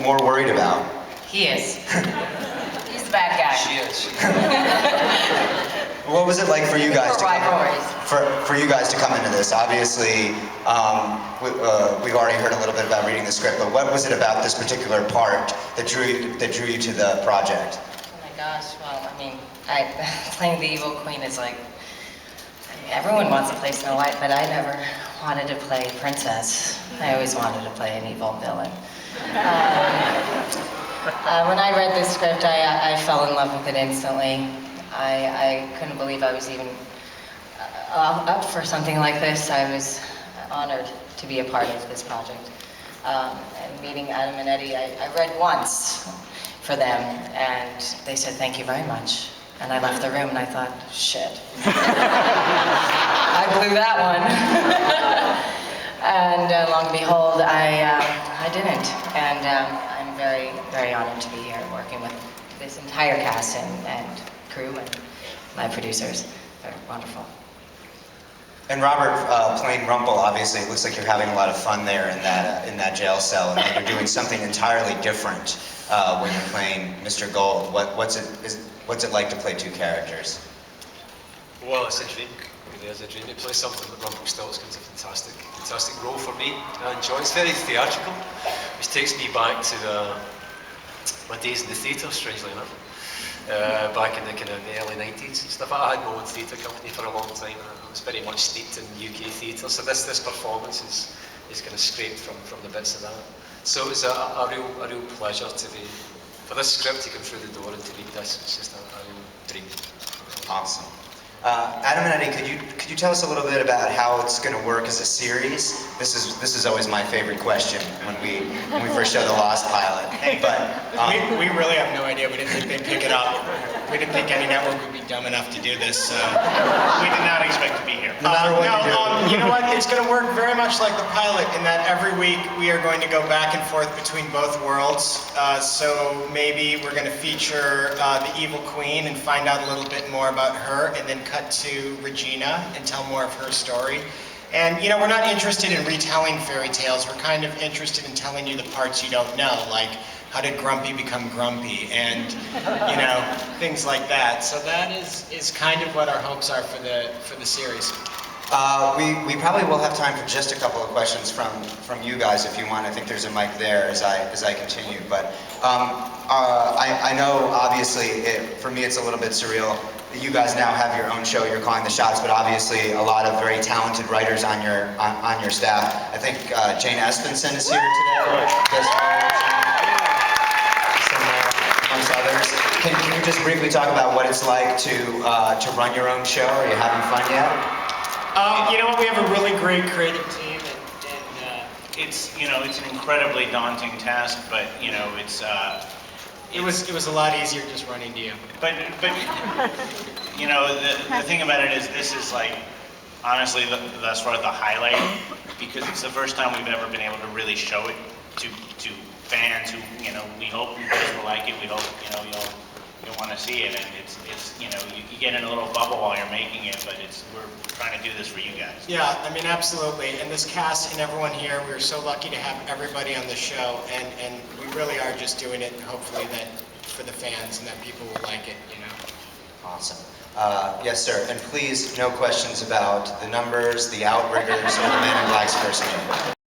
more worried about? He is. He's the bad guy. She is. What was it like for you guys For rivalries. for you guys to come into this? Obviously, we've already heard a little bit about reading the script, but what was it about this particular part that drew you to the project? Oh my gosh, well, I mean, playing the evil queen is like, everyone wants to play Snow White, but I never wanted to play princess. I always wanted to play an evil villain. When I read this script, I fell in love with it instantly. I couldn't believe I was even up for something like this. I was honored to be a part of this project. And meeting Adam and Eddie, I read once for them, and they said, "Thank you very much." And I left the room and I thought, shit. I blew that one. And lo and behold, I didn't. And I'm very, very honored to be here working with this entire cast and crew and my producers. They're wonderful. And Robert, playing Rumple, obviously, it looks like you're having a lot of fun there in that jail cell, and you're doing something entirely different when you're playing Mr. Gold. What's it like to play two characters? Well, it's a dream. It really is a dream. To play something that Rumpelstiltskin is a fantastic role for me. I enjoy it. It's very theatrical, which takes me back to my days in the theatre, strangely enough. Back in the kind of the early 90s and stuff. I had my own theatre company for a long time. I was very much steeped in UK theatre, so this performance is kind of scraped from the bits of that. So it's a real pleasure for this script to come through the door and to read this. It's just a real dream. Awesome. Adam and Eddie, could you tell us a little bit about how it's going to work as a series? This is always my favorite question when we first show the Lost pilot. But we really have no idea. We didn't think they'd pick it up. We didn't think any network would be dumb enough to do this. We did not expect to be here. no matter what you do. You know what? It's going to work very much like the pilot in that every week we are going to go back and forth between both worlds. So maybe we're going to feature the evil queen and find out a little bit more about her, and then cut to Regina and tell more of her story. And, you know, we're not interested in retelling fairy tales. We're kind of interested in telling you the parts you don't know, like how did Grumpy become grumpy, and, you know, things like that. So that is kind of what our hopes are for the series. We probably will have time for just a couple of questions from you guys if you want. I think there's a mic there as I continue. But I know, obviously, for me it's a little bit surreal. You guys now have your own show, you're calling the shots, but obviously a lot of very talented writers on your staff. I think Jane Espenson is here today. Amongst others. Can you just briefly talk about what it's like to run your own show? Are you having fun yet? You know what? We have a really great creative team, and it's an incredibly daunting task, but It was a lot easier just running to you. But the thing about it is, this is like honestly thus far the highlight, because it's the first time we've ever been able to really show it to fans who we hope you guys will like it. We hope you'll want to see it, and it's you get in a little bubble while you're making it, but we're trying to do this for you guys. Yeah, I mean, absolutely. And this cast and everyone here, we're so lucky to have everybody on the show, and we really are just doing it, hopefully, that for the fans and that people will like it, you know. Awesome. Yes, sir. And please, no questions about the numbers, the outriggers, or the Man in Black's first name.